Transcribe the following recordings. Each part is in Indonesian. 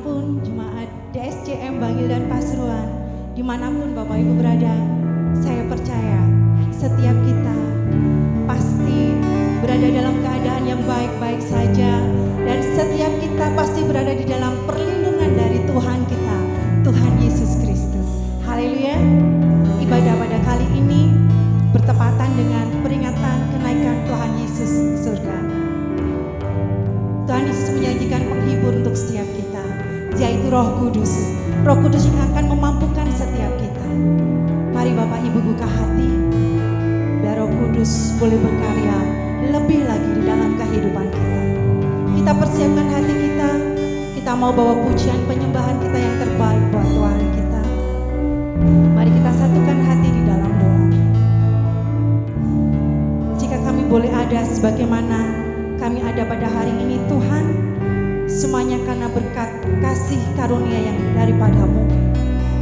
dimanapun jemaat DSCM Bangil dan Pasuruan, dimanapun Bapak Ibu berada, saya percaya setiap kita pasti berada dalam keadaan yang baik-baik saja, dan setiap kita pasti berada di dalam perlindungan dari Tuhan kita, Tuhan Yesus Kristus. Haleluya. Ibadah pada kali ini bertepatan dengan peringatan kenaikan Tuhan Yesus ke surga. Tuhan Yesus menjanjikan penghibur untuk setiap kita, yaitu Roh Kudus. Roh Kudus yang akan memampukan setiap kita. Mari Bapak Ibu buka hati, biar Roh Kudus boleh berkarya lebih lagi di dalam kehidupan kita. Kita persiapkan hati kita, kita mau bawa pujian penyembahan kita yang terbaik buat Tuhan kita. Mari kita satukan hati di dalam doa. Jika kami boleh ada sebagaimana kami ada pada hari ini, Tuhan, semuanya karena berkat kasih karunia yang daripada-Mu.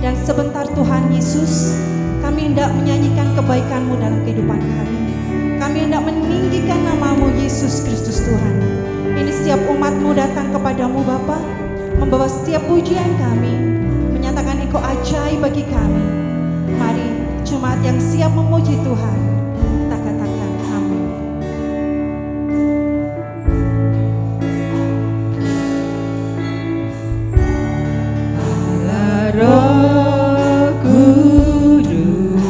Dan sebentar Tuhan Yesus, kami hendak menyanyikan kebaikan-Mu dalam kehidupan kami. Kami hendak meninggikan nama-Mu Yesus Kristus Tuhan. Ini setiap umat-Mu datang kepadamu Bapa, membawa setiap pujian kami, menyatakan Engkau ajaib bagi kami. Mari jemaat yang siap memuji Tuhan, kita katakan amin. Allah Roh Kudus,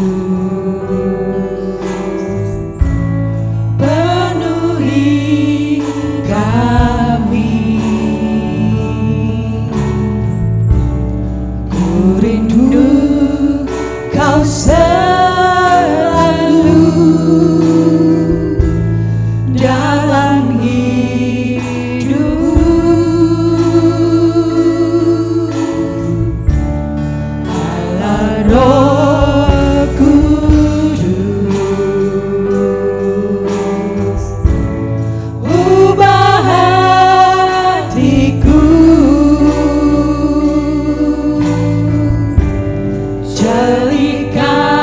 penuhi kami. Ku rindu Kau selalu dalam hidupku. Allah Roh Kudus, ubah hatiku, jadikan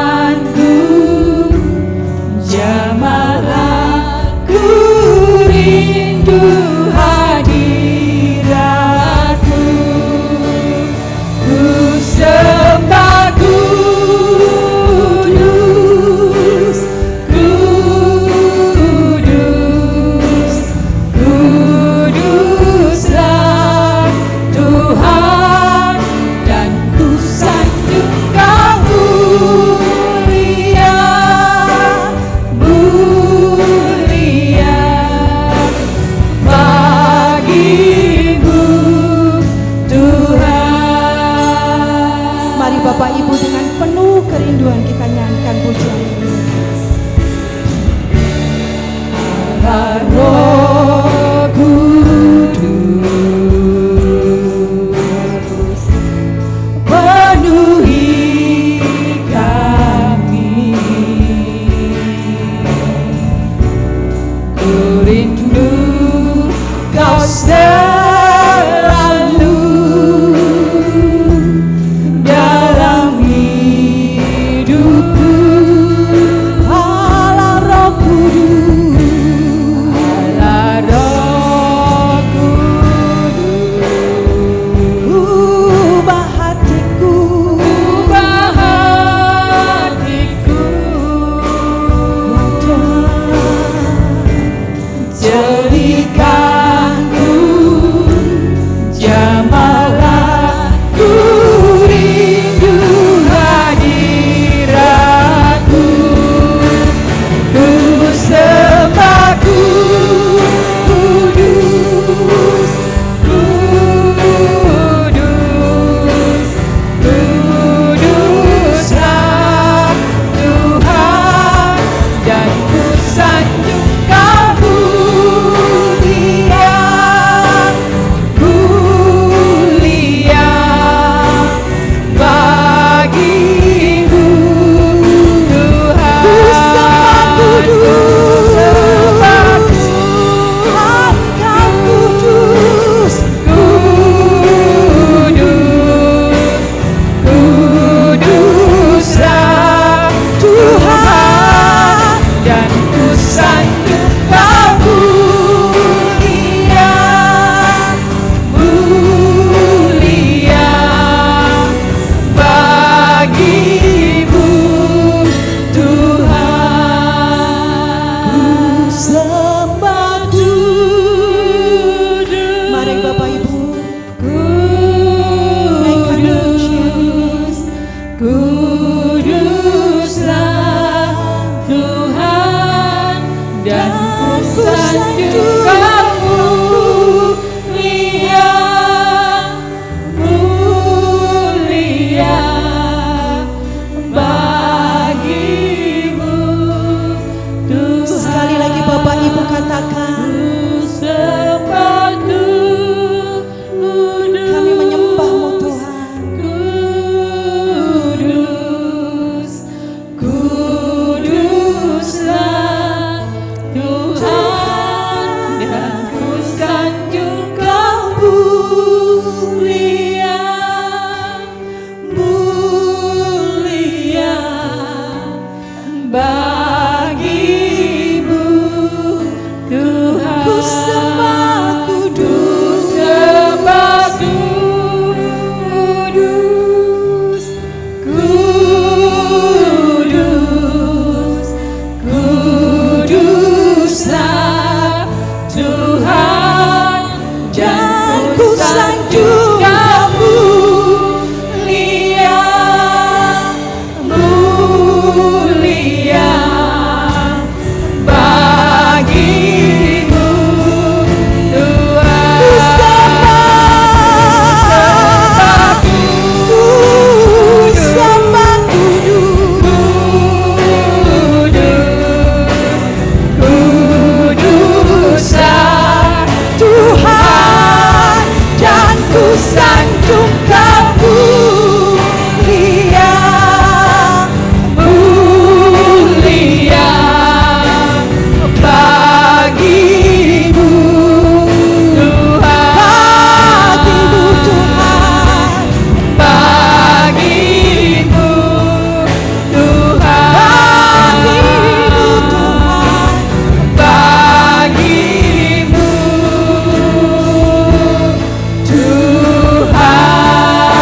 sanjung kau mulia, mulia bagimu Tuhan, bagimu Tuhan, bagimu Tuhan,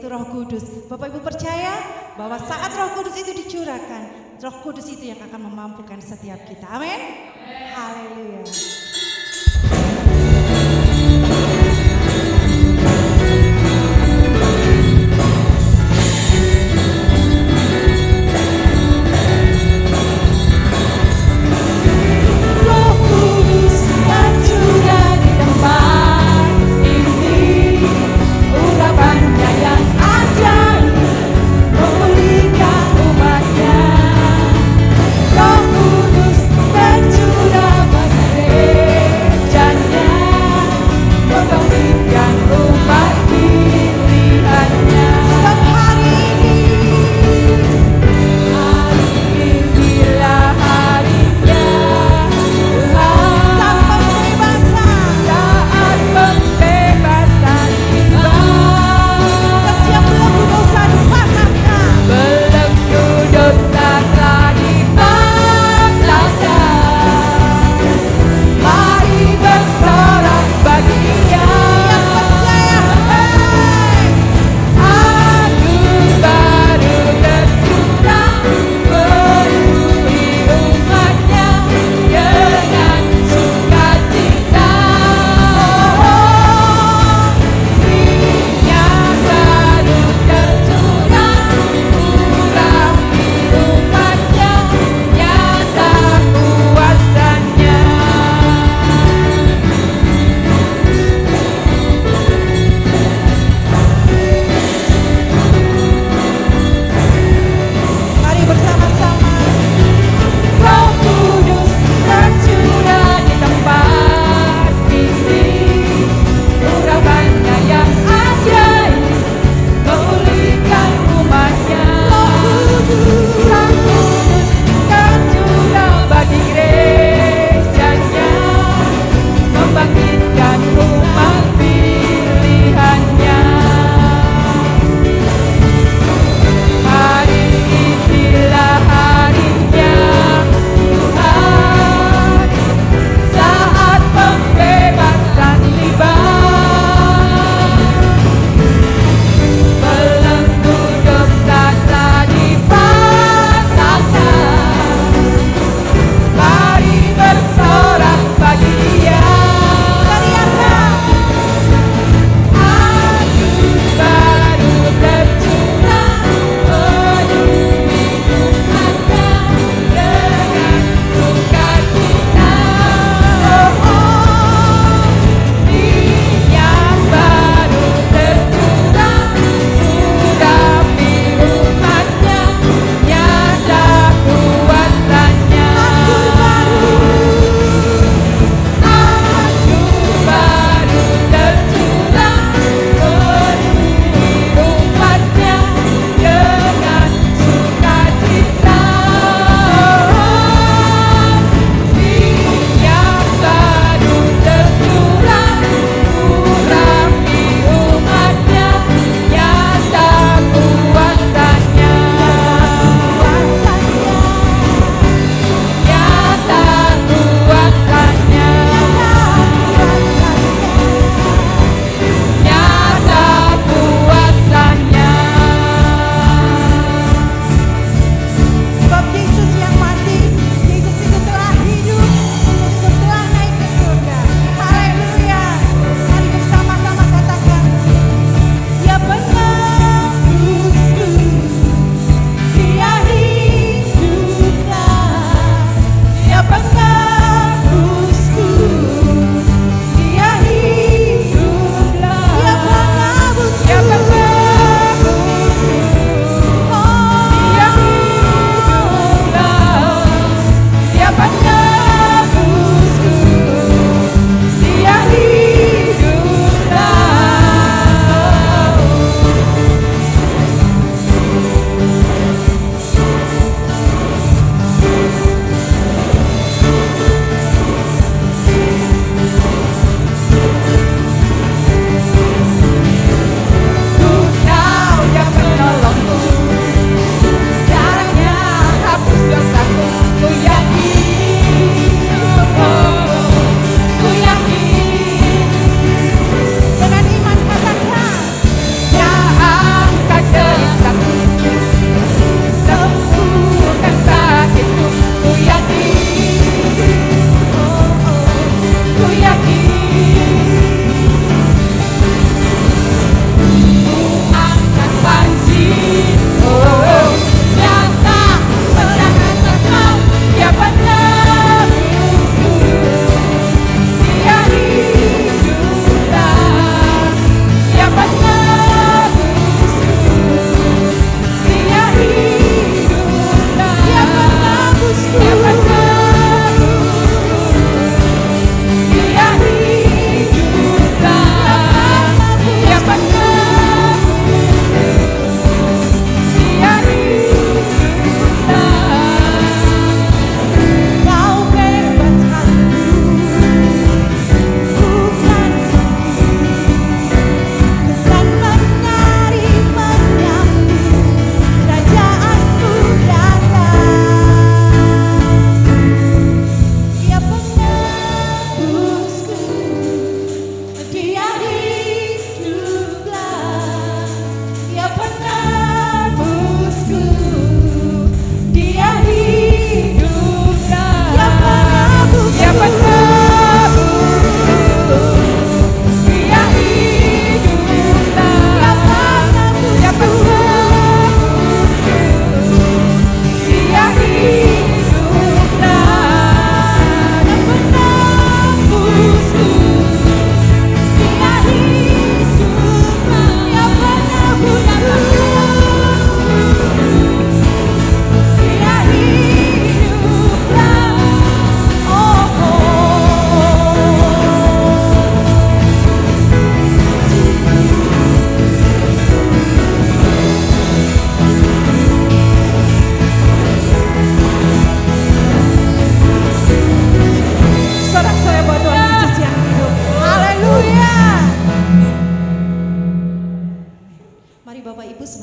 yaitu Roh Kudus. Bapak Ibu percaya bahwa saat Roh Kudus itu dicurahkan, Roh Kudus itu yang akan memampukan setiap kita. Amin. Haleluya. Roh Kudus tercurah di tempat ini, urapannya yang ajaib memulihkan umatnya. Roh Kudus tercurah pada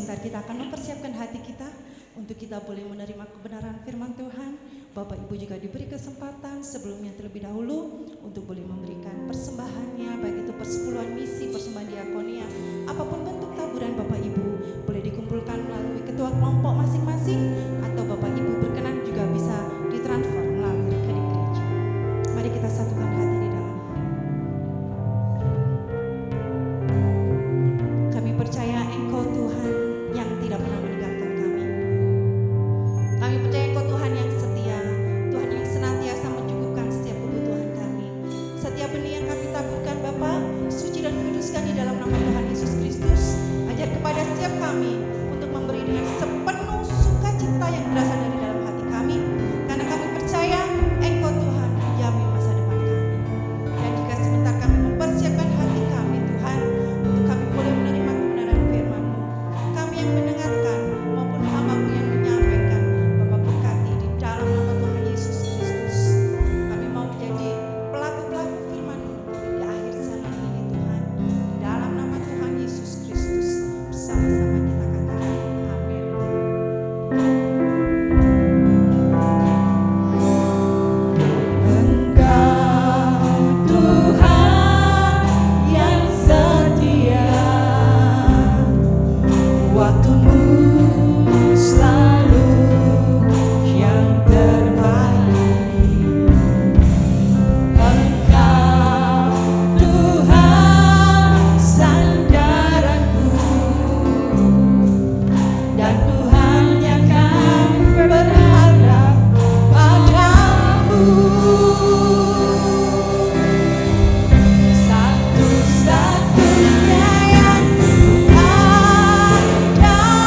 sebentar kita akan mempersiapkan hati kita untuk kita boleh menerima kebenaran firman Tuhan. Bapak Ibu juga diberi kesempatan sebelumnya terlebih dahulu untuk boleh memberikan persembahannya, baik itu persepuluhan misi, persembahan diakonia, apapun bentuk taburan Bapak Ibu boleh dikumpulkan melalui ketua kelompok masing-masing, atau Bapak Ibu berkenan juga bisa ditransfer melalui rekening gereja. Mari kita satukan hati di dalam. Kami percaya Engkau Tuhan yang tidak pernah meninggalkan kami. Kami percaya Engkau Tuhan yang setia, Tuhan yang senantiasa mencukupkan setiap kebutuhan kami. Setiap benih yang kami taburkan Bapa, suci dan kuduskan di dalam nama Tuhan Yesus Kristus. Ajar kepada setiap kami untuk memberi dengan sepenuh sukacita yang berasal dari dalam hati kami, karena kami percaya Engkau Tuhan menjamin masa depan kami. Dan jika sebentar kami mempersiapkan hati kami Tuhan, untuk kami boleh menerima kebenaran firman-Mu, kami yang mendengarkan maupun hamba-Mu yang menyampaikan, Bapa berkati di dalam nama Tuhan Yesus Kristus. Kami mau menjadi pelaku-pelaku firman-Mu di akhir zaman ini Tuhan. Di dalam nama Tuhan Yesus Kristus bersama-sama kita katakan amin. Engkau Tuhan yang setia, waktu-Mu selalu yang terbaik. Engkau Tuhan sandaranku, dan ku hanya kan berharap padamu. Satu-satunya yang ku andalkan,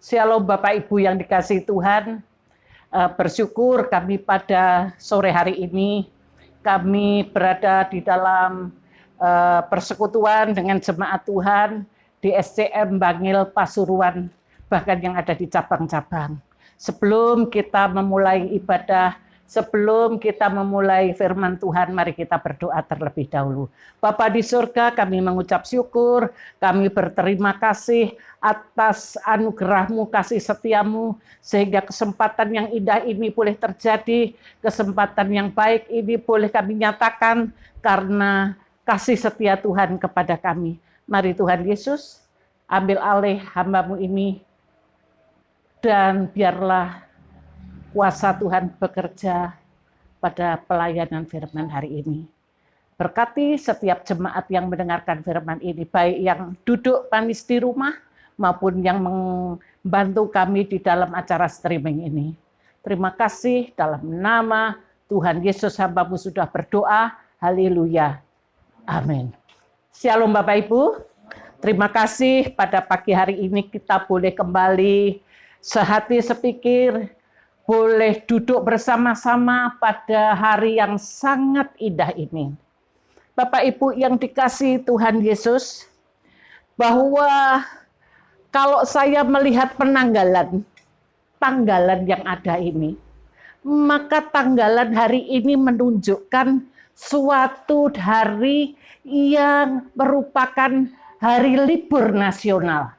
Shalom Bapak Ibu yang dikasihi Tuhan. Bersyukur kami pada sore hari ini kami berada di dalam persekutuan dengan jemaat Tuhan di SCM Bangil Pasuruan, bahkan yang ada di cabang-cabang. Sebelum kita memulai ibadah, sebelum kita memulai firman Tuhan, mari kita berdoa terlebih dahulu. Bapa di surga, kami mengucap syukur, kami berterima kasih atas anugerah-Mu, kasih setia-Mu, sehingga kesempatan yang indah ini boleh terjadi, kesempatan yang baik ini boleh kami nyatakan karena kasih setia Tuhan kepada kami. Mari Tuhan Yesus, ambil alih hamba-Mu ini, dan biarlah kuasa Tuhan bekerja pada pelayanan firman hari ini. Berkati setiap jemaat yang mendengarkan firman ini, baik yang duduk manis di rumah maupun yang membantu kami di dalam acara streaming ini. Terima kasih dalam nama Tuhan Yesus hamba-Mu sudah berdoa. Haleluya. Amin. Shalom Bapak Ibu. Terima kasih pada pagi hari ini kita boleh kembali sehati sepikir, boleh duduk bersama-sama pada hari yang sangat indah ini. Bapak Ibu yang dikasihi Tuhan Yesus, bahwa kalau saya melihat tanggalan yang ada ini, maka tanggalan hari ini menunjukkan suatu hari yang merupakan hari libur nasional.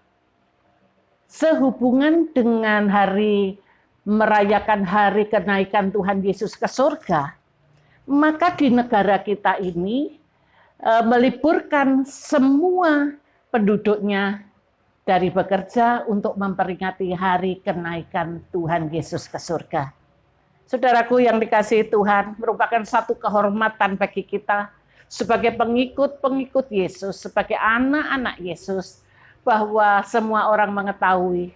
Sehubungan dengan hari merayakan hari kenaikan Tuhan Yesus ke surga, maka di negara kita ini meliburkan semua penduduknya dari bekerja untuk memperingati hari kenaikan Tuhan Yesus ke surga. Saudaraku yang dikasihi Tuhan, merupakan satu kehormatan bagi kita sebagai pengikut-pengikut Yesus, sebagai anak-anak Yesus, bahwa semua orang mengetahui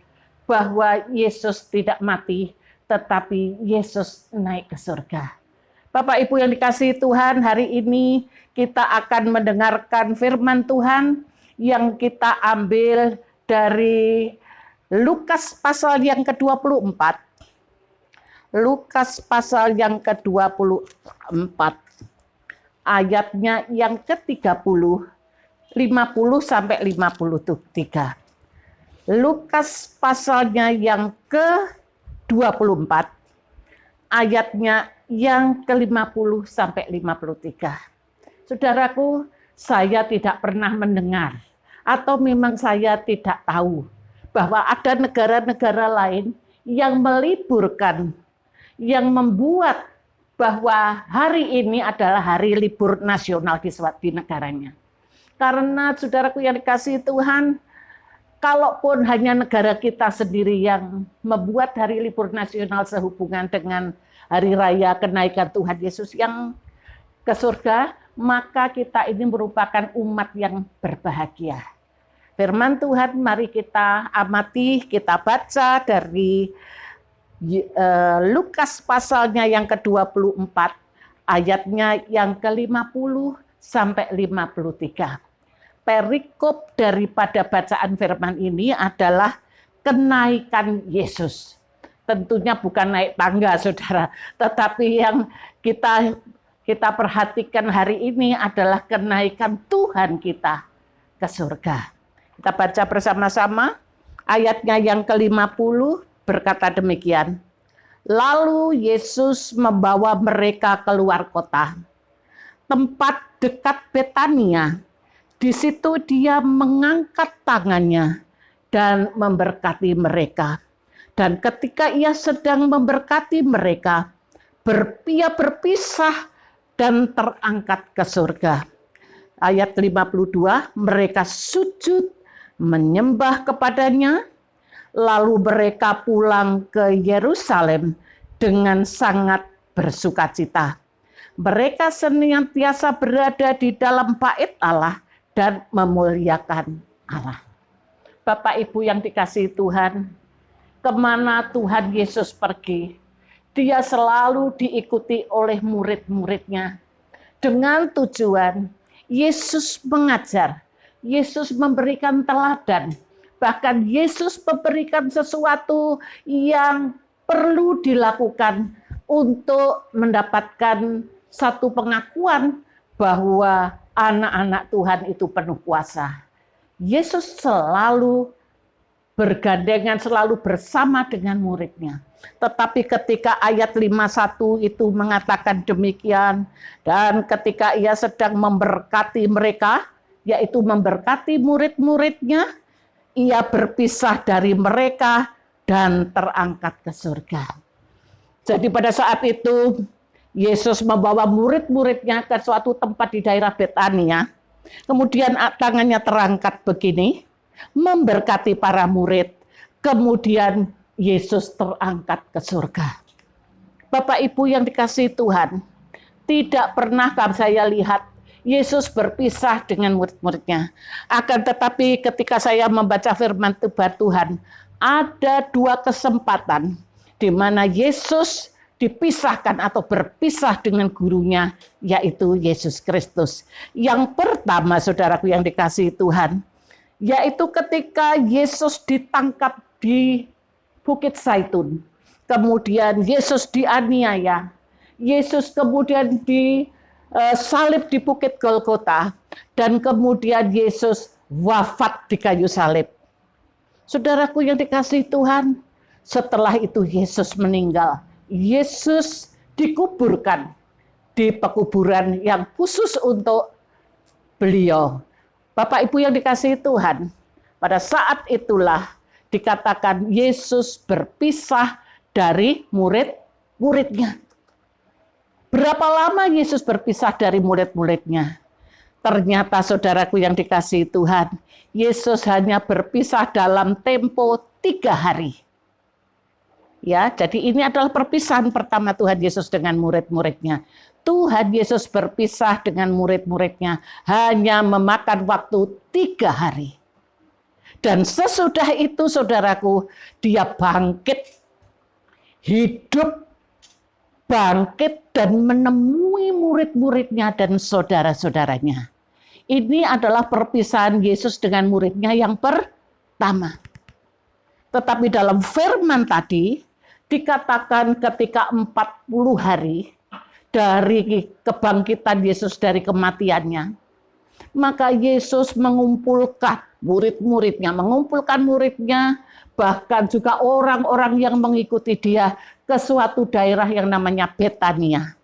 bahwa Yesus tidak mati, tetapi Yesus naik ke surga. Bapak Ibu yang dikasihi Tuhan, hari ini kita akan mendengarkan firman Tuhan yang kita ambil dari Lukas pasal yang ke-24. Lukas pasal yang ke-24. Ayatnya yang ke-30. 50 sampai 53. Lukas pasalnya yang ke-24, ayatnya yang ke-50 sampai 53. Saudaraku, saya tidak pernah mendengar atau memang saya tidak tahu bahwa ada negara-negara lain yang meliburkan, yang membuat bahwa hari ini adalah hari libur nasional di negaranya. Karena saudaraku yang dikasihi Tuhan, kalaupun hanya negara kita sendiri yang membuat hari libur nasional sehubungan dengan hari raya kenaikan Tuhan Yesus yang ke surga, maka kita ini merupakan umat yang berbahagia. Firman Tuhan mari kita amati, kita baca dari Lukas pasalnya yang ke-24, ayatnya yang ke-50 sampai 53. Perikop daripada bacaan firman ini adalah kenaikan Yesus. Tentunya bukan naik tangga, saudara, tetapi yang kita perhatikan hari ini adalah kenaikan Tuhan kita ke surga. Kita baca bersama-sama ayatnya yang ke-50 berkata demikian. Lalu Yesus membawa mereka keluar kota, tempat dekat Betania. Di situ dia mengangkat tangannya dan memberkati mereka. Dan ketika ia sedang memberkati mereka, ia berpisah dan terangkat ke surga. Ayat 52, mereka sujud menyembah kepadanya, lalu mereka pulang ke Yerusalem dengan sangat bersukacita. Mereka senantiasa berada di dalam bait Allah dan memuliakan Allah. Bapak Ibu yang dikasihi Tuhan, kemana Tuhan Yesus pergi, dia selalu diikuti oleh murid-muridnya. Dengan tujuan, Yesus mengajar, Yesus memberikan teladan Bahkan Yesus memberikan sesuatu yang perlu dilakukan untuk mendapatkan satu pengakuan bahwa anak-anak Tuhan itu penuh kuasa. Yesus selalu bergandengan, selalu bersama dengan muridnya. Tetapi ketika ayat 51 itu mengatakan demikian, dan ketika ia sedang memberkati mereka, yaitu memberkati murid-muridnya, ia berpisah dari mereka dan terangkat ke surga. Jadi pada saat itu Yesus membawa murid-muridnya ke suatu tempat di daerah Betania. Kemudian tangannya terangkat begini, memberkati para murid. Kemudian Yesus terangkat ke surga. Bapak Ibu yang dikasihi Tuhan, tidak pernah saya lihat Yesus berpisah dengan murid-muridnya. Akan tetapi ketika saya membaca firman Tuhan, ada dua kesempatan di mana Yesus dipisahkan atau berpisah dengan gurunya, yaitu Yesus Kristus. Yang pertama, saudaraku yang dikasihi Tuhan, yaitu ketika Yesus ditangkap di Bukit Zaitun. Kemudian Yesus dianiaya. Yesus kemudian disalib di Bukit Golgota. Dan kemudian Yesus wafat di kayu salib. Saudaraku yang dikasihi Tuhan, setelah itu Yesus meninggal. Yesus dikuburkan di pekuburan yang khusus untuk beliau. Bapak Ibu yang dikasihi Tuhan, pada saat itulah dikatakan Yesus berpisah dari murid-muridnya. Berapa lama Yesus berpisah dari murid-muridnya? Ternyata saudaraku yang dikasihi Tuhan, Yesus hanya berpisah dalam tempo 3 hari. Ya, jadi ini adalah perpisahan pertama Tuhan Yesus dengan murid-muridnya. Tuhan Yesus berpisah dengan murid-muridnya hanya memakan waktu 3 hari. Dan sesudah itu saudaraku, dia bangkit, hidup, bangkit dan menemui murid-muridnya dan saudara-saudaranya. Ini adalah perpisahan Yesus dengan muridnya yang pertama. Tetapi dalam firman tadi, dikatakan ketika 40 hari dari kebangkitan Yesus dari kematiannya, maka Yesus mengumpulkan murid-muridnya, bahkan juga orang-orang yang mengikuti dia ke suatu daerah yang namanya Betania.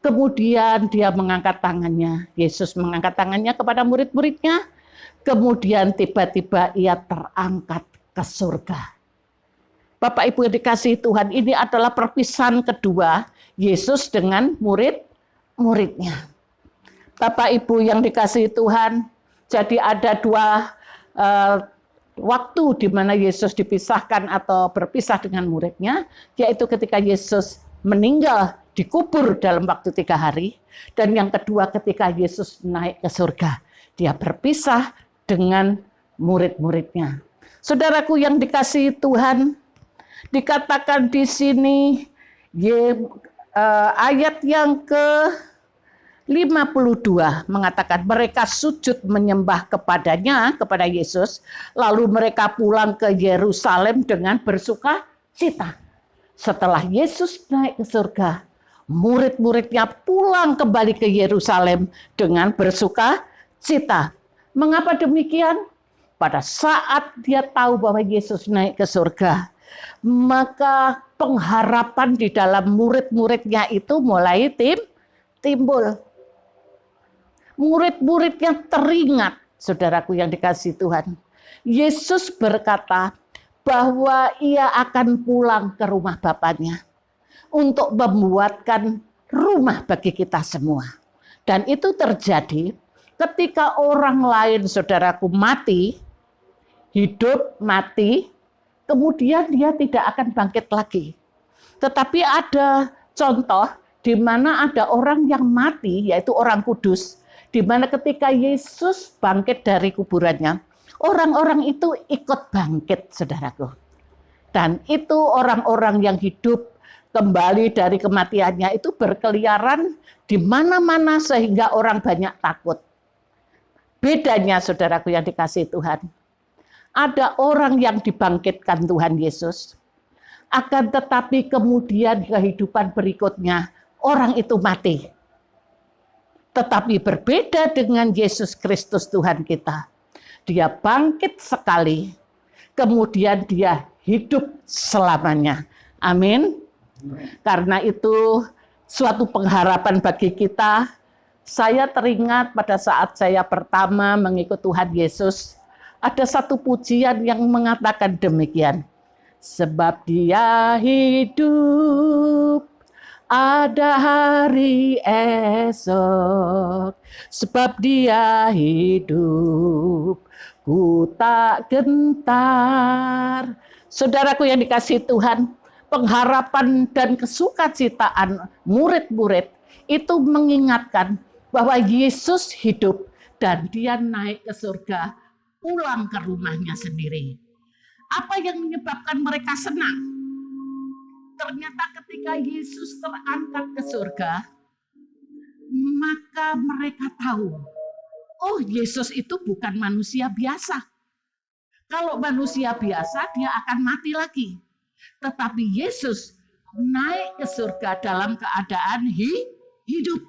Kemudian dia mengangkat tangannya, Yesus mengangkat tangannya kepada murid-muridnya, kemudian tiba-tiba ia terangkat ke surga. Bapak Ibu yang dikasihi Tuhan, ini adalah perpisahan kedua Yesus dengan murid-muridnya. Bapak Ibu yang dikasihi Tuhan, jadi ada dua waktu di mana Yesus dipisahkan atau berpisah dengan muridnya, yaitu ketika Yesus meninggal dikubur dalam waktu 3 hari, dan yang kedua ketika Yesus naik ke surga, dia berpisah dengan murid-muridnya. Saudaraku yang dikasihi Tuhan, dikatakan di sini ayat yang ke-52 mengatakan mereka sujud menyembah kepadanya, kepada Yesus, lalu mereka pulang ke Yerusalem dengan bersuka-cita. Setelah Yesus naik ke surga, murid-muridnya pulang kembali ke Yerusalem dengan bersuka-cita. Mengapa demikian? Pada saat dia tahu bahwa Yesus naik ke surga, maka pengharapan di dalam murid-muridnya itu mulai timbul. Murid-muridnya teringat, saudaraku yang dikasihi Tuhan. Yesus berkata bahwa ia akan pulang ke rumah Bapaknya untuk membuatkan rumah bagi kita semua. Dan itu terjadi ketika orang lain, saudaraku, mati, hidup, mati, kemudian dia tidak akan bangkit lagi. Tetapi ada contoh di mana ada orang yang mati, yaitu orang kudus, di mana ketika Yesus bangkit dari kuburannya, orang-orang itu ikut bangkit, saudaraku. Dan itu orang-orang yang hidup kembali dari kematiannya itu berkeliaran di mana-mana sehingga orang banyak takut. Bedanya, saudaraku yang dikasihi Tuhan, ada orang yang dibangkitkan Tuhan Yesus. Akan tetapi kemudian kehidupan berikutnya orang itu mati. Tetapi berbeda dengan Yesus Kristus Tuhan kita. Dia bangkit sekali, kemudian dia hidup selamanya. Amin. Karena itu suatu pengharapan bagi kita. Saya teringat pada saat saya pertama mengikut Tuhan Yesus, ada satu pujian yang mengatakan demikian. Sebab dia hidup, ada hari esok. Sebab dia hidup, ku tak gentar. Saudaraku yang dikasihi Tuhan, pengharapan dan kesukacitaan murid-murid itu mengingatkan bahwa Yesus hidup dan dia naik ke surga, pulang ke rumahnya sendiri. Apa yang menyebabkan mereka senang? Ternyata ketika Yesus terangkat ke surga, maka mereka tahu, oh Yesus itu bukan manusia biasa. Kalau manusia biasa dia akan mati lagi. Tetapi Yesus naik ke surga dalam keadaan hidup.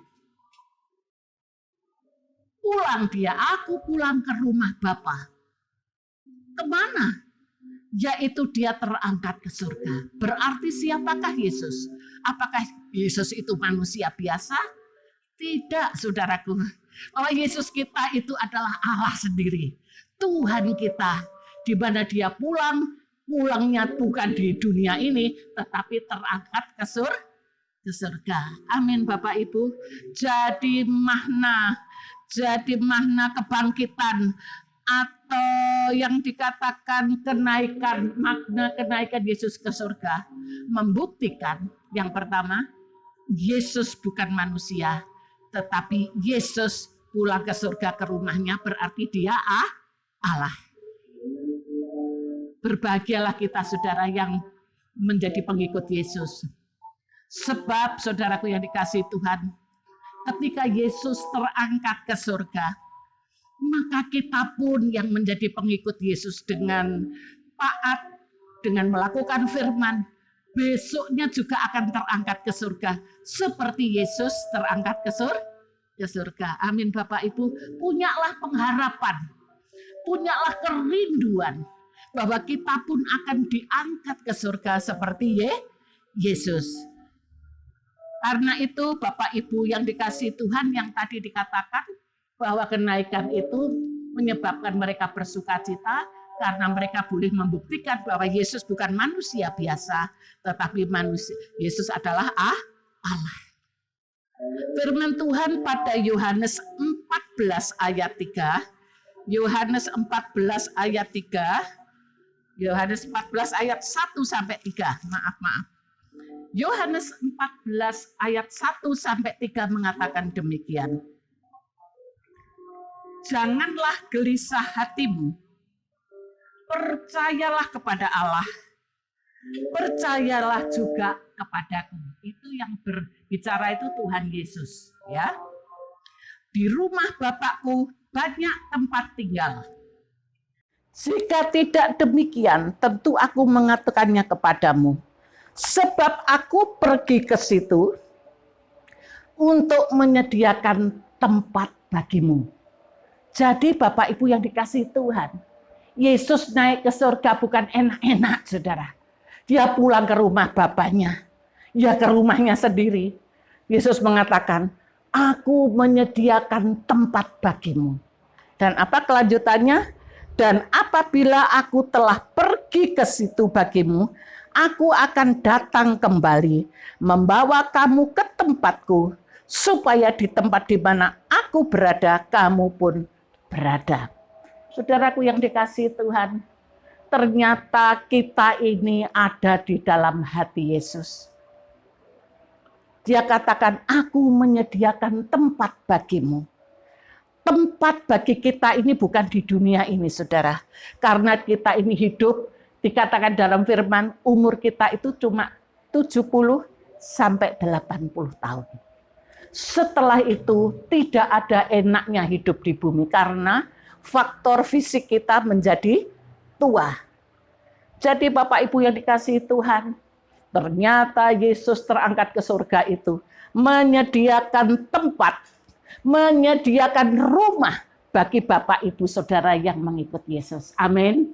Pulang dia, aku pulang ke rumah Bapa. Kemana? Yaitu dia terangkat ke surga. Berarti siapakah Yesus? Apakah Yesus itu manusia biasa? Tidak, saudaraku. Bahwa Yesus kita itu adalah Allah sendiri. Tuhan kita. Di mana dia pulangnya bukan di dunia ini, tetapi terangkat ke surga. Amin Bapak Ibu. Jadi makna kebangkitan atau yang dikatakan makna kenaikan Yesus ke surga membuktikan yang pertama, Yesus bukan manusia, tetapi Yesus pulang ke surga ke rumahnya berarti dia Allah. Berbahagialah kita saudara yang menjadi pengikut Yesus. Sebab saudaraku yang dikasihi Tuhan, ketika Yesus terangkat ke surga, maka kita pun yang menjadi pengikut Yesus dengan taat, dengan melakukan firman, besoknya juga akan terangkat ke surga. Seperti Yesus terangkat ke surga. Amin Bapak Ibu. Punyalah pengharapan, punyalah kerinduan bahwa kita pun akan diangkat ke surga seperti Yesus. Karena itu Bapak Ibu yang dikasihi Tuhan, yang tadi dikatakan bahwa kenaikan itu menyebabkan mereka bersukacita karena mereka boleh membuktikan bahwa Yesus bukan manusia biasa, tetapi Yesus adalah Allah. Firman Tuhan pada Yohanes 14 ayat 3, Yohanes 14 ayat 3, Yohanes 14 ayat 1 sampai 3, maaf. Yohanes 14 ayat 1 sampai 3 mengatakan demikian. Janganlah gelisah hatimu. Percayalah kepada Allah. Percayalah juga kepadaku. Itu yang berbicara itu Tuhan Yesus, ya. Di rumah Bapakku banyak tempat tinggal. Jika tidak demikian, tentu aku mengatakannya kepadamu. Sebab aku pergi ke situ untuk menyediakan tempat bagimu. Jadi Bapak Ibu yang dikasihi Tuhan, Yesus naik ke surga bukan enak-enak saudara. Dia pulang ke rumah Bapaknya. Ya ke rumahnya sendiri. Yesus mengatakan, aku menyediakan tempat bagimu. Dan apa kelanjutannya? Dan apabila aku telah pergi ke situ bagimu, aku akan datang kembali, membawa kamu ke tempatku, supaya di tempat di mana aku berada, kamu pun berada. Saudaraku yang dikasihi Tuhan, ternyata kita ini ada di dalam hati Yesus. Dia katakan, aku menyediakan tempat bagimu. Tempat bagi kita ini bukan di dunia ini, saudara. Karena kita ini hidup, dikatakan dalam firman, umur kita itu cuma 70 sampai 80 tahun. Setelah itu tidak ada enaknya hidup di bumi karena faktor fisik kita menjadi tua. Jadi Bapak Ibu yang dikasihi Tuhan, ternyata Yesus terangkat ke surga itu menyediakan tempat, menyediakan rumah bagi Bapak Ibu Saudara yang mengikut Yesus. Amin.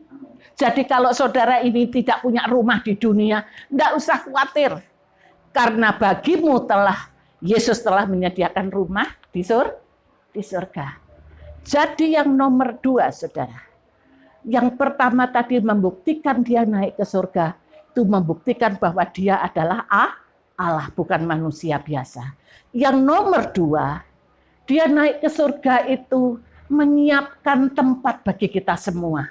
Jadi kalau saudara ini tidak punya rumah di dunia, tidak usah khawatir. Karena bagimu Yesus telah menyediakan rumah di surga. Jadi yang nomor 2 saudara. Yang pertama tadi membuktikan dia naik ke surga. Itu membuktikan bahwa dia adalah Allah, bukan manusia biasa. Yang nomor 2, dia naik ke surga itu menyiapkan tempat bagi kita semua.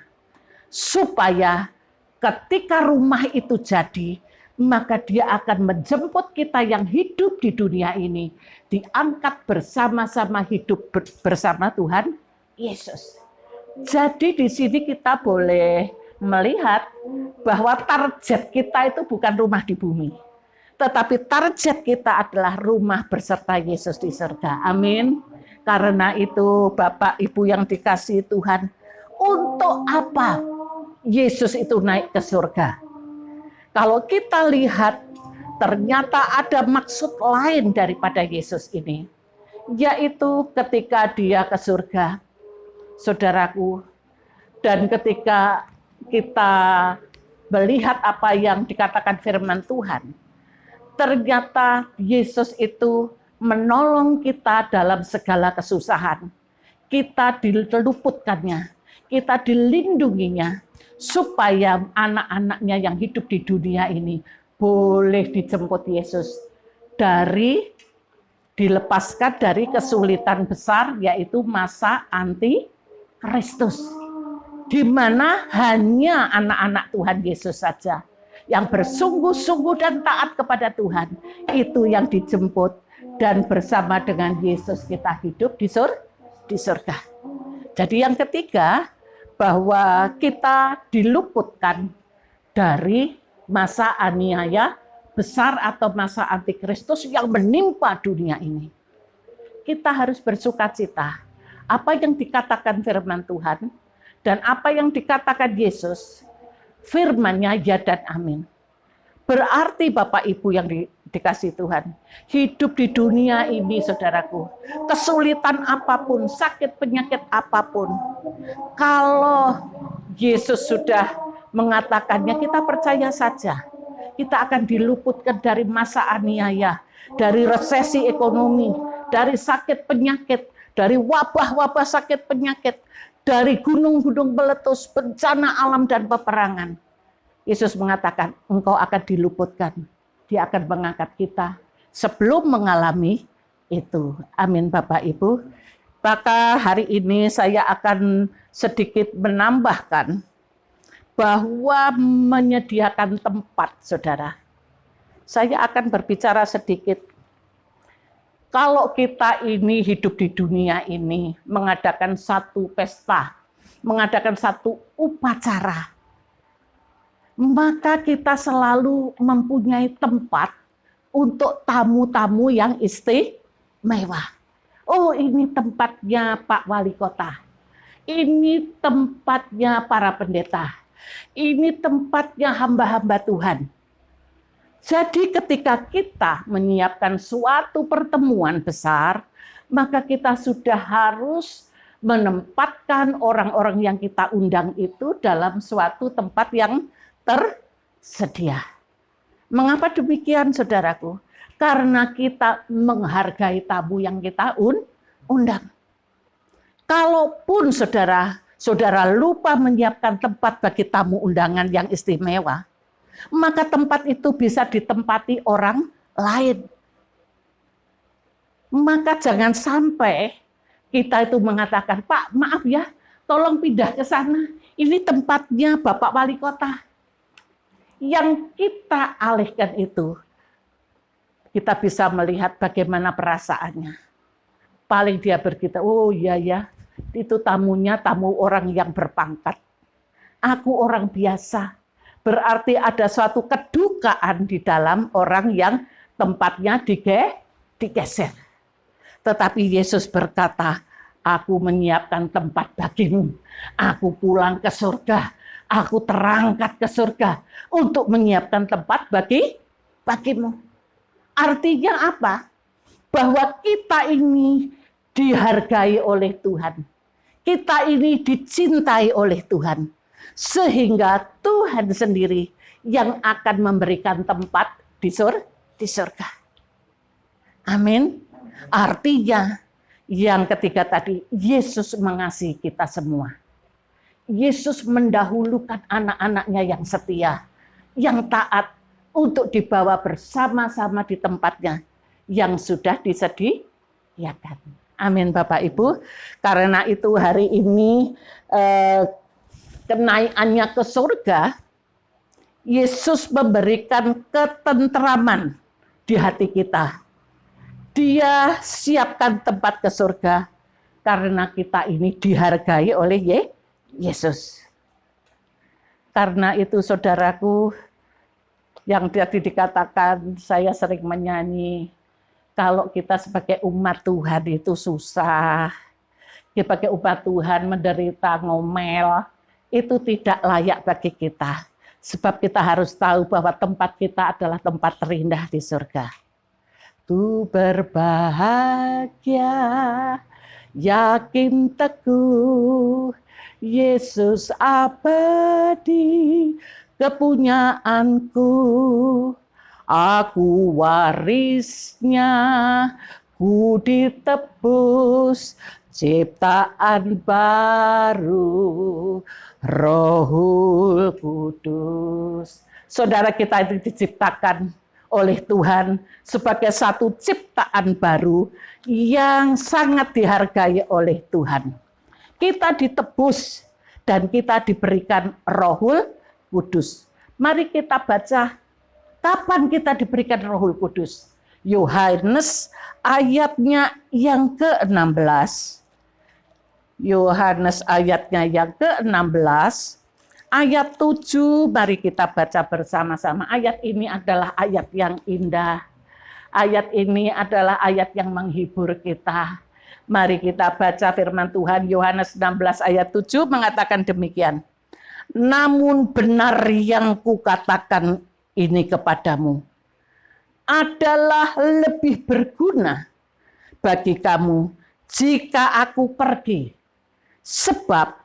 Supaya ketika rumah itu jadi, maka dia akan menjemput kita yang hidup di dunia ini, diangkat bersama-sama hidup bersama Tuhan Yesus. Jadi di sini kita boleh melihat bahwa target kita itu bukan rumah di bumi, tetapi target kita adalah rumah beserta Yesus di surga. Amin. Karena itu Bapak Ibu yang dikasihi Tuhan, untuk apa Yesus itu naik ke surga? Kalau kita lihat, ternyata ada maksud lain daripada Yesus ini. Yaitu ketika dia ke surga, saudaraku, dan ketika kita melihat apa yang dikatakan firman Tuhan, ternyata Yesus itu menolong kita dalam segala kesusahan. Kita diluputkannya, kita dilindunginya, supaya anak-anaknya yang hidup di dunia ini boleh dijemput Yesus dilepaskan dari kesulitan besar, yaitu masa anti-Kristus, di mana hanya anak-anak Tuhan Yesus saja yang bersungguh-sungguh dan taat kepada Tuhan, itu yang dijemput, dan bersama dengan Yesus kita hidup di surga. Jadi yang ketiga, bahwa kita diluputkan dari masa aniaya besar atau masa antikristus yang menimpa dunia ini. Kita harus bersukacita. Apa yang dikatakan firman Tuhan dan apa yang dikatakan Yesus, firman-Nya ya dan amin. Berarti Bapak Ibu yang dikasihi Tuhan, hidup di dunia ini saudaraku, kesulitan apapun, sakit penyakit apapun, kalau Yesus sudah mengatakannya, kita percaya saja. Kita akan diluputkan dari masa aniaya, dari resesi ekonomi, dari sakit penyakit, dari wabah-wabah sakit penyakit, dari gunung-gunung meletus, bencana alam dan peperangan. Yesus mengatakan, engkau akan diluputkan. Dia akan mengangkat kita sebelum mengalami itu. Amin Bapak Ibu. Maka hari ini saya akan sedikit menambahkan bahwa menyediakan tempat, saudara. Saya akan berbicara sedikit. Kalau kita ini hidup di dunia ini, mengadakan satu pesta, mengadakan satu upacara, maka kita selalu mempunyai tempat untuk tamu-tamu yang istimewa. Oh, ini tempatnya Pak Wali Kota. Ini tempatnya para pendeta. Ini tempatnya hamba-hamba Tuhan. Jadi ketika kita menyiapkan suatu pertemuan besar, maka kita sudah harus menempatkan orang-orang yang kita undang itu dalam suatu tempat yang tersedia. Mengapa demikian, saudaraku? Karena kita menghargai tamu yang kita undang. Kalaupun saudara lupa menyiapkan tempat bagi tamu undangan yang istimewa, maka tempat itu bisa ditempati orang lain. Maka jangan sampai kita itu mengatakan, Pak, maaf ya, tolong pindah ke sana. Ini tempatnya Bapak Wali Kota. Yang kita alihkan itu, kita bisa melihat bagaimana perasaannya. Paling dia berkata, oh iya ya, itu tamunya tamu orang yang berpangkat. Aku orang biasa. Berarti ada suatu kedukaan di dalam orang yang tempatnya digeser. Tetapi Yesus berkata, aku menyiapkan tempat bagimu. Aku pulang ke surga. Aku terangkat ke surga untuk menyiapkan tempat bagimu. Artinya apa? Bahwa kita ini dihargai oleh Tuhan. Kita ini dicintai oleh Tuhan. Sehingga Tuhan sendiri yang akan memberikan tempat di surga. Amin. Artinya yang ketiga tadi, Yesus mengasihi kita semua. Yesus mendahulukan anak-anaknya yang setia, yang taat untuk dibawa bersama-sama di tempatnya yang sudah disediakan. Amin Bapak Ibu. Karena itu hari ini kenaikannya ke surga, Yesus memberikan ketentraman di hati kita. Dia siapkan tempat ke surga karena kita ini dihargai oleh Yesus. Karena itu saudaraku, yang tadi dikatakan, saya sering menyanyi, kalau kita sebagai umat Tuhan itu susah, sebagai umat Tuhan menderita, ngomel, itu tidak layak bagi kita. Sebab kita harus tahu bahwa tempat kita adalah tempat terindah di surga. Tu berbahagia, yakin teguh, Yesus abadi kepunyaanku. Aku warisnya, ku ditebus, ciptaan baru, Rohul Kudus. Saudara, kita itu diciptakan oleh Tuhan sebagai satu ciptaan baru yang sangat dihargai oleh Tuhan. Kita ditebus dan kita diberikan Rohul Kudus. Mari kita baca kapan kita diberikan Rohul Kudus. Yohanes ayatnya yang ke-16. Yohanes ayatnya yang ke-16. Ayat 7, mari kita baca bersama-sama. Ayat ini adalah ayat yang indah. Ayat ini adalah ayat yang menghibur kita. Mari kita baca firman Tuhan. Yohanes 16 ayat 7 mengatakan demikian. Namun benar yang kukatakan ini kepadamu adalah lebih berguna bagi kamu jika aku pergi. Sebab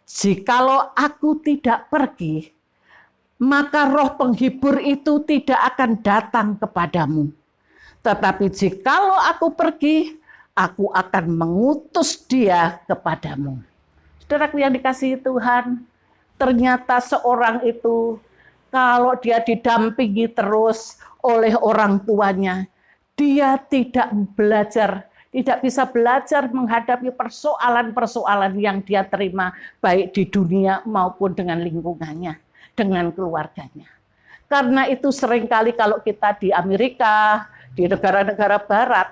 jikalau aku tidak pergi, maka roh penghibur itu tidak akan datang kepadamu. Tetapi jikalau aku pergi, aku akan mengutus dia kepadamu. Saudaraku yang dikasihi Tuhan, ternyata seorang itu kalau dia didampingi terus oleh orang tuanya, dia tidak bisa belajar menghadapi persoalan-persoalan yang dia terima baik di dunia maupun dengan lingkungannya, dengan keluarganya. Karena itu seringkali kalau kita di Amerika, di negara-negara barat,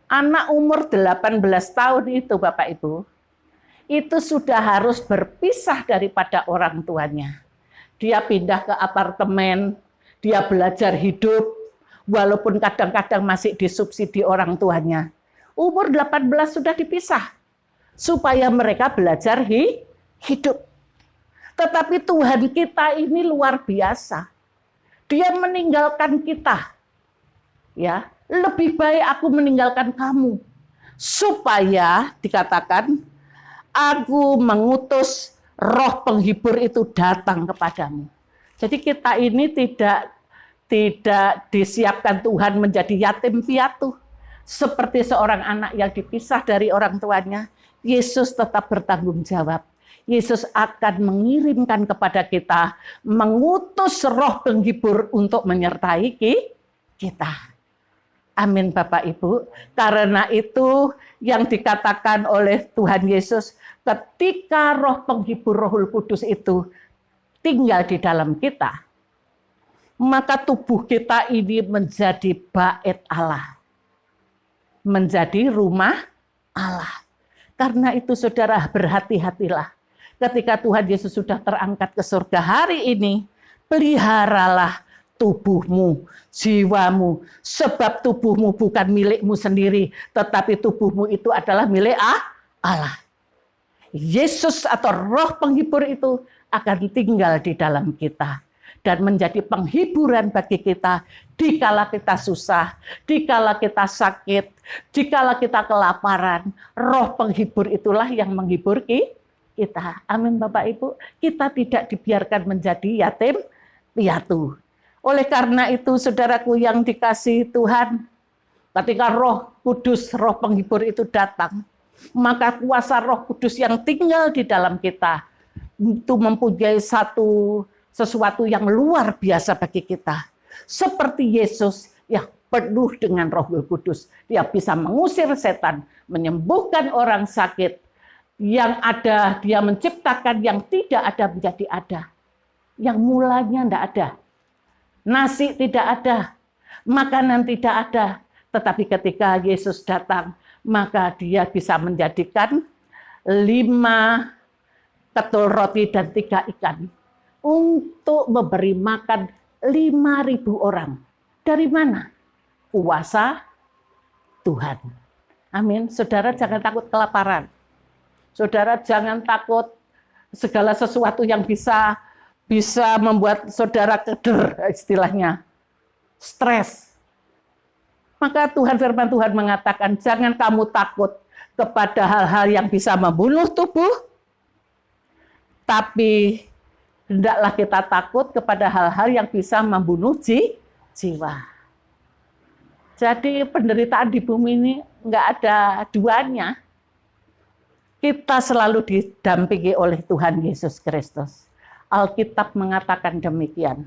anak umur 18 tahun itu Bapak Ibu, itu sudah harus berpisah daripada orang tuanya. Dia pindah ke apartemen, dia belajar hidup, walaupun kadang-kadang masih disubsidi orang tuanya. Umur 18 sudah dipisah, supaya mereka belajar hidup. Tetapi Tuhan kita ini luar biasa. Dia meninggalkan kita. Ya, lebih baik aku meninggalkan kamu. Supaya dikatakan, aku mengutus roh penghibur itu datang kepadamu. Jadi kita ini tidak disiapkan Tuhan menjadi yatim piatu. Seperti seorang anak yang dipisah dari orang tuanya, Yesus tetap bertanggung jawab. Yesus akan mengirimkan kepada kita, mengutus roh penghibur untuk menyertai kita. Amin Bapak Ibu. Karena itu yang dikatakan oleh Tuhan Yesus, ketika roh penghibur Rohul Kudus itu tinggal di dalam kita, maka tubuh kita ini menjadi bait Allah. Menjadi rumah Allah. Karena itu saudara, berhati-hatilah. Ketika Tuhan Yesus sudah terangkat ke surga hari ini, peliharalah tubuhmu, jiwamu. Sebab tubuhmu bukan milikmu sendiri, tetapi tubuhmu itu adalah milik Allah. Yesus atau roh penghibur itu akan tinggal di dalam kita dan menjadi penghiburan bagi kita dikala kita susah, dikala kita sakit, dikala kita kelaparan. Roh penghibur itulah yang menghibur kita. Amin Bapak Ibu. Kita tidak dibiarkan menjadi yatim piatu. Oleh karena itu saudaraku yang dikasihi Tuhan, ketika Roh Kudus, Roh penghibur itu datang, maka kuasa Roh Kudus yang tinggal di dalam kita itu mempunyai sesuatu yang luar biasa bagi kita. Seperti Yesus yang penuh dengan Roh Kudus, dia bisa mengusir setan, menyembuhkan orang sakit. Yang ada, dia menciptakan yang tidak ada menjadi ada. Yang mulanya tidak ada. Nasi tidak ada, makanan tidak ada. Tetapi ketika Yesus datang, maka dia bisa menjadikan 5 ketul roti dan 3 ikan untuk memberi makan 5.000 orang. Dari mana? Kuasa Tuhan. Amin. Saudara jangan takut kelaparan. Saudara jangan takut segala sesuatu yang bisa membuat saudara keder, istilahnya. Stres. Maka firman Tuhan mengatakan, jangan kamu takut kepada hal-hal yang bisa membunuh tubuh, tapi hendaklah kita takut kepada hal-hal yang bisa membunuh jiwa. Jadi penderitaan di bumi ini nggak ada duanya. Kita selalu didampingi oleh Tuhan Yesus Kristus. Alkitab mengatakan demikian.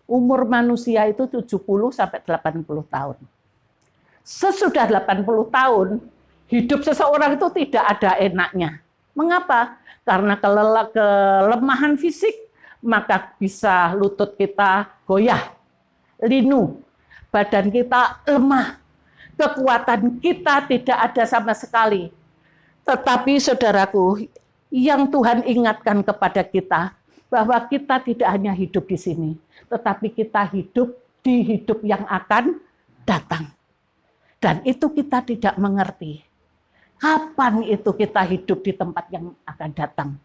Umur manusia itu 70 sampai 80 tahun. Sesudah 80 tahun, hidup seseorang itu tidak ada enaknya. Mengapa? Karena kelemahan fisik, maka bisa lutut kita goyah, linu, badan kita lemah, kekuatan kita tidak ada sama sekali. Tetapi saudaraku, yang Tuhan ingatkan kepada kita, bahwa kita tidak hanya hidup di sini, tetapi kita hidup di hidup yang akan datang. Dan itu kita tidak mengerti. Kapan itu kita hidup di tempat yang akan datang?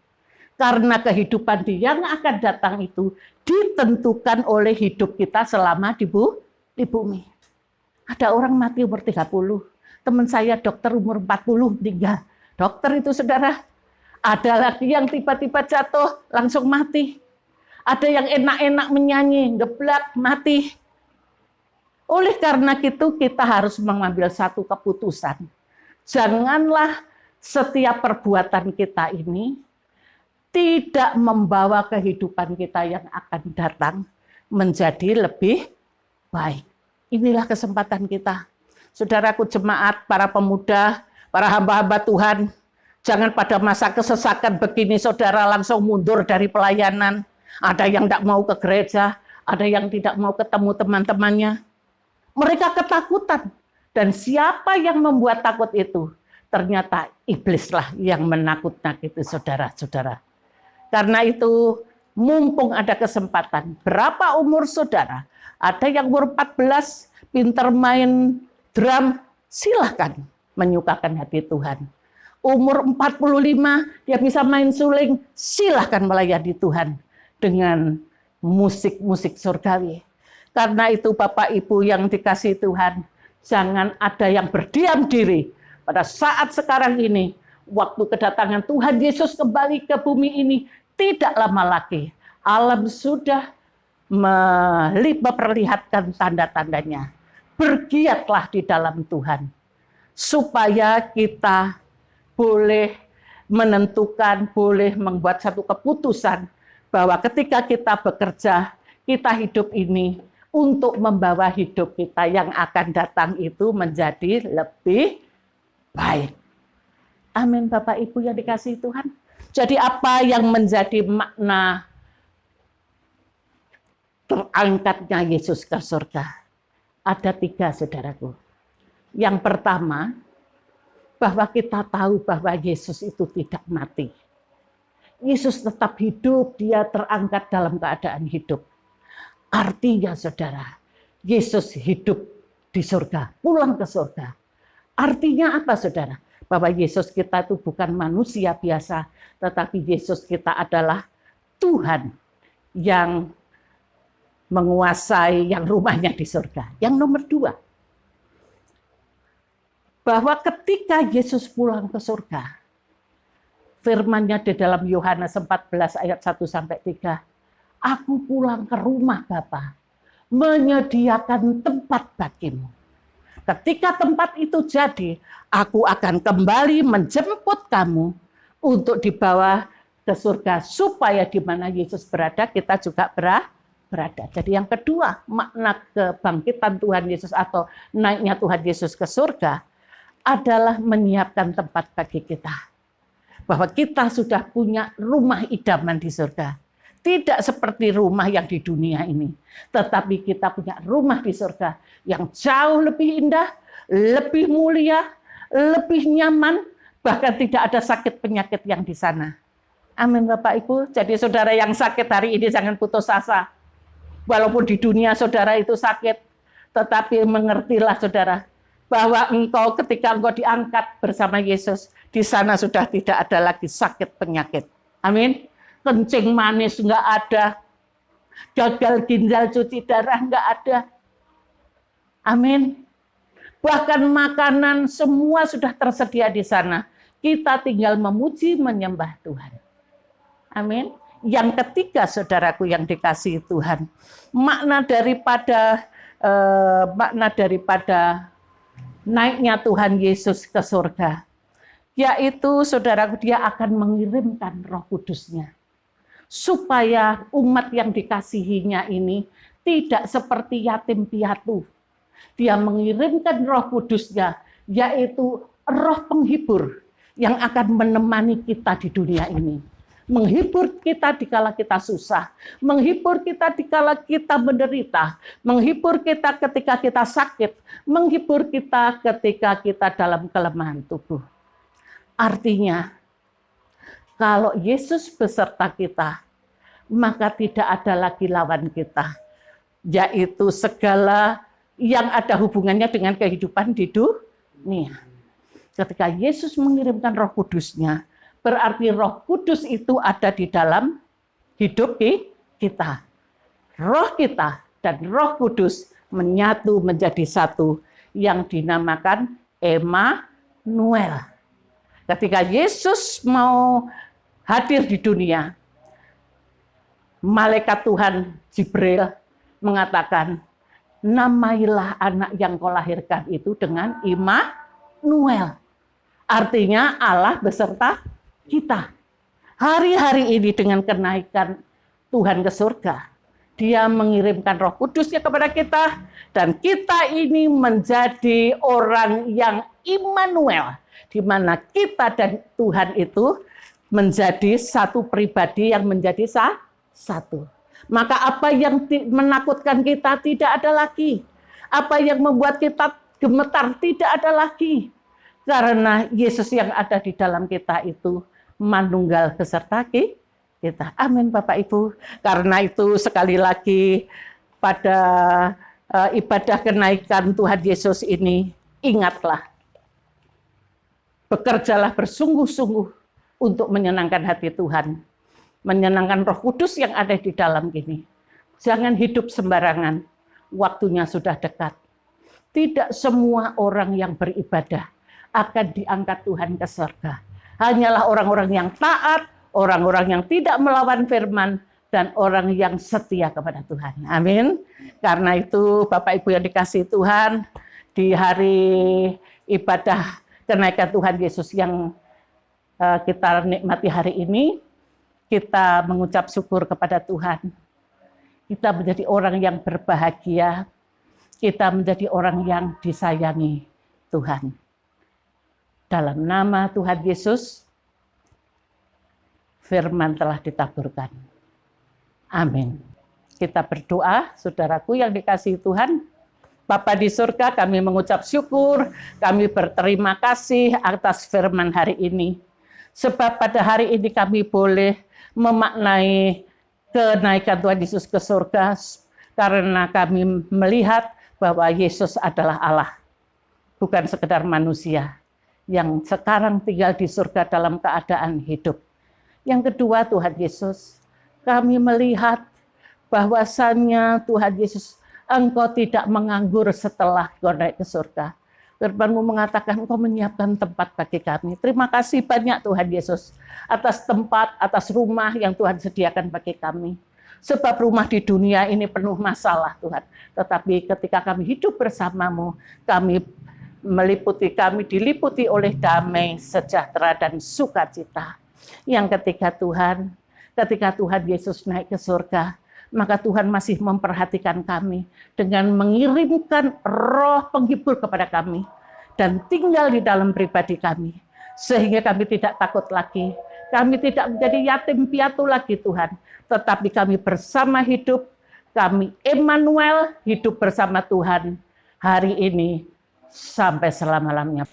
Karena kehidupan yang akan datang itu ditentukan oleh hidup kita selama di bumi. Ada orang mati umur 30. Teman saya dokter umur 40 meninggal. Dokter itu saudara. Ada lagi yang tiba-tiba jatuh langsung mati. Ada yang enak-enak menyanyi, geblak, mati. Oleh karena itu kita harus mengambil satu keputusan. Janganlah setiap perbuatan kita ini tidak membawa kehidupan kita yang akan datang menjadi lebih baik. Inilah kesempatan kita. Saudaraku jemaat, para pemuda, para hamba-hamba Tuhan, jangan pada masa kesesakan begini saudara langsung mundur dari pelayanan. Ada yang tidak mau ke gereja, ada yang tidak mau ketemu teman-temannya. Mereka ketakutan. Dan siapa yang membuat takut itu? Ternyata iblislah yang menakut-nakuti saudara-saudara. Karena itu mumpung ada kesempatan. Berapa umur saudara? Ada yang umur 14, pintar main drum, silahkan menyukakan hati Tuhan. Umur 45, dia bisa main suling, silahkan melayani Tuhan dengan musik-musik surgawi. Karena itu Bapak Ibu yang dikasihi Tuhan, jangan ada yang berdiam diri pada saat sekarang ini. Waktu kedatangan Tuhan Yesus kembali ke bumi ini tidak lama lagi. Alam sudah memperlihatkan tanda-tandanya. Bergiatlah di dalam Tuhan. Supaya kita boleh menentukan, boleh membuat satu keputusan bahwa ketika kita bekerja, kita hidup ini untuk membawa hidup kita yang akan datang itu menjadi lebih baik. Amin Bapak Ibu yang dikasihi Tuhan. Jadi apa yang menjadi makna terangkatnya Yesus ke surga? Ada 3 saudaraku. Yang pertama, bahwa kita tahu bahwa Yesus itu tidak mati. Yesus tetap hidup, dia terangkat dalam keadaan hidup. Artinya saudara, Yesus hidup di surga, pulang ke surga. Artinya apa saudara? Bahwa Yesus kita itu bukan manusia biasa, tetapi Yesus kita adalah Tuhan yang menguasai yang rumahnya di surga. Yang nomor 2, bahwa ketika Yesus pulang ke surga, firman-Nya di dalam Yohanes 14 ayat 1-3, aku pulang ke rumah Bapa, menyediakan tempat bagimu. Ketika tempat itu jadi, aku akan kembali menjemput kamu untuk dibawa ke surga, supaya di mana Yesus berada, kita juga berada. Jadi yang kedua, makna kebangkitan Tuhan Yesus atau naiknya Tuhan Yesus ke surga adalah menyiapkan tempat bagi kita. Bahwa kita sudah punya rumah idaman di surga. Tidak seperti rumah yang di dunia ini. Tetapi kita punya rumah di surga yang jauh lebih indah, lebih mulia, lebih nyaman, bahkan tidak ada sakit penyakit yang di sana. Amin Bapak Ibu. Jadi saudara yang sakit hari ini jangan putus asa. Walaupun di dunia saudara itu sakit, tetapi mengertilah saudara, bahwa engkau ketika engkau diangkat bersama Yesus, di sana sudah tidak ada lagi sakit penyakit. Amin. Kencing manis enggak ada, gagal ginjal cuci darah enggak ada. Amin. Bahkan makanan semua sudah tersedia di sana. Kita tinggal memuji menyembah Tuhan. Amin. Yang ketiga saudaraku yang dikasihi Tuhan, makna daripada naiknya Tuhan Yesus ke surga, yaitu saudaraku, dia akan mengirimkan Roh Kudus-Nya supaya umat yang dikasihinya ini tidak seperti yatim piatu. Dia mengirimkan Roh Kudus-Nya, yaitu Roh penghibur yang akan menemani kita di dunia ini. Menghibur kita dikala kita susah, menghibur kita dikala kita menderita, menghibur kita ketika kita sakit, menghibur kita ketika kita dalam kelemahan tubuh. Artinya, kalau Yesus beserta kita, maka tidak ada lagi lawan kita, yaitu segala yang ada hubungannya dengan kehidupan di dunia. Ketika Yesus mengirimkan Roh Kudus-Nya, berarti Roh Kudus itu ada di dalam hidup kita. Roh kita dan Roh Kudus menyatu menjadi satu yang dinamakan Emmanuel. Ketika Yesus mau hadir di dunia, malaikat Tuhan Jibril mengatakan, namailah anak yang kau lahirkan itu dengan Immanuel. Artinya Allah beserta kita. Hari-hari ini dengan kenaikan Tuhan ke surga, Dia mengirimkan Roh Kudus-Nya kepada kita, dan kita ini menjadi orang yang Immanuel, di mana kita dan Tuhan itu menjadi satu pribadi yang menjadi satu. Maka apa yang menakutkan kita tidak ada lagi. Apa yang membuat kita gemetar tidak ada lagi. Karena Yesus yang ada di dalam kita itu manunggal beserta kita. Amin Bapak Ibu. Karena itu sekali lagi pada ibadah kenaikan Tuhan Yesus ini, ingatlah, bekerjalah bersungguh-sungguh untuk menyenangkan hati Tuhan, menyenangkan Roh Kudus yang ada di dalam ini. Jangan hidup sembarangan, waktunya sudah dekat. Tidak semua orang yang beribadah akan diangkat Tuhan ke surga. Hanyalah orang-orang yang taat, orang-orang yang tidak melawan firman, dan orang yang setia kepada Tuhan. Amin. Karena itu Bapak Ibu yang dikasihi Tuhan, di hari ibadah kenaikan Tuhan Yesus yang kita nikmati hari ini, kita mengucap syukur kepada Tuhan. Kita menjadi orang yang berbahagia, kita menjadi orang yang disayangi Tuhan. Dalam nama Tuhan Yesus, firman telah ditaburkan. Amin. Kita berdoa, saudaraku yang dikasihi Tuhan. Bapa di surga, kami mengucap syukur, kami berterima kasih atas firman hari ini. Sebab pada hari ini kami boleh memaknai kenaikan Tuhan Yesus ke surga, karena kami melihat bahwa Yesus adalah Allah, bukan sekedar manusia yang sekarang tinggal di surga dalam keadaan hidup. Yang kedua, Tuhan Yesus, kami melihat bahwasannya Tuhan Yesus, Engkau tidak menganggur setelah Engkau naik ke surga. Firman-Mu mengatakan Engkau menyiapkan tempat bagi kami. Terima kasih banyak Tuhan Yesus atas tempat, atas rumah yang Tuhan sediakan bagi kami. Sebab rumah di dunia ini penuh masalah Tuhan. Tetapi ketika kami hidup bersama-Mu, kami diliputi oleh damai, sejahtera, dan sukacita. Yang ketika Tuhan Yesus naik ke surga, maka Tuhan masih memperhatikan kami dengan mengirimkan roh penghibur kepada kami dan tinggal di dalam pribadi kami. Sehingga kami tidak takut lagi. Kami tidak menjadi yatim piatu lagi Tuhan. Tetapi kami bersama hidup, kami Emmanuel hidup bersama Tuhan hari ini sampai selama-lamanya.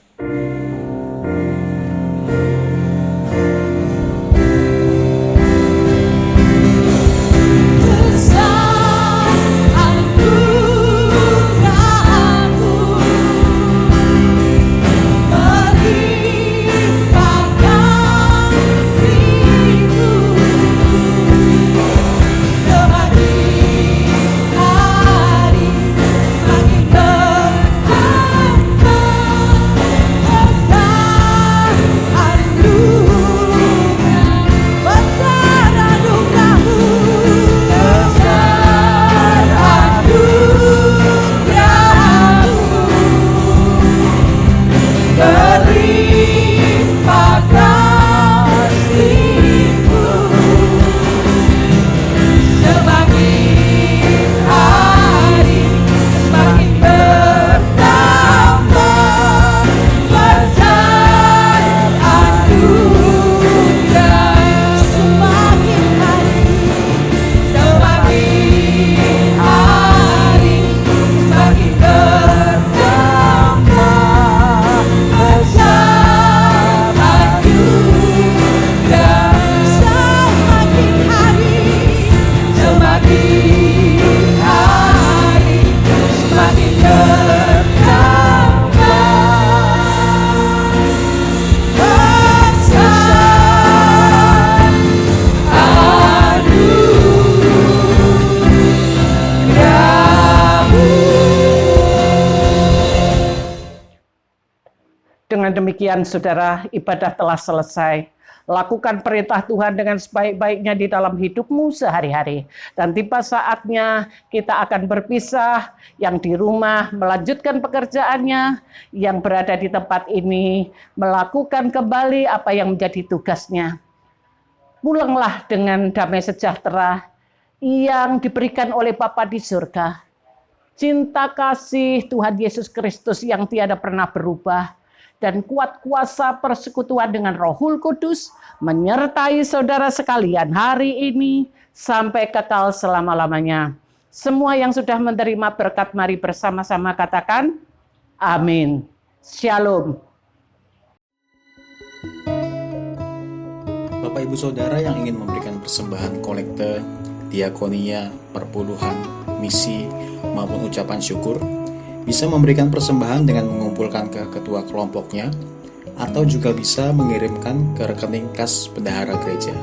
Dengan demikian, saudara, ibadah telah selesai. Lakukan perintah Tuhan dengan sebaik-baiknya di dalam hidupmu sehari-hari. Dan tiba saatnya kita akan berpisah, yang di rumah melanjutkan pekerjaannya, yang berada di tempat ini melakukan kembali apa yang menjadi tugasnya. Pulanglah dengan damai sejahtera yang diberikan oleh Bapa di surga. Cinta kasih Tuhan Yesus Kristus yang tiada pernah berubah, dan kuat kuasa persekutuan dengan Rohul Kudus menyertai saudara sekalian hari ini sampai kekal selama-lamanya. Semua yang sudah menerima berkat, mari bersama-sama katakan amin. Shalom. Bapak Ibu Saudara yang ingin memberikan persembahan kolekte, diakonia, perpuluhan, misi, maupun ucapan syukur, bisa memberikan persembahan dengan mengumpulkan ke ketua kelompoknya, atau juga bisa mengirimkan ke rekening kas bendahara gereja.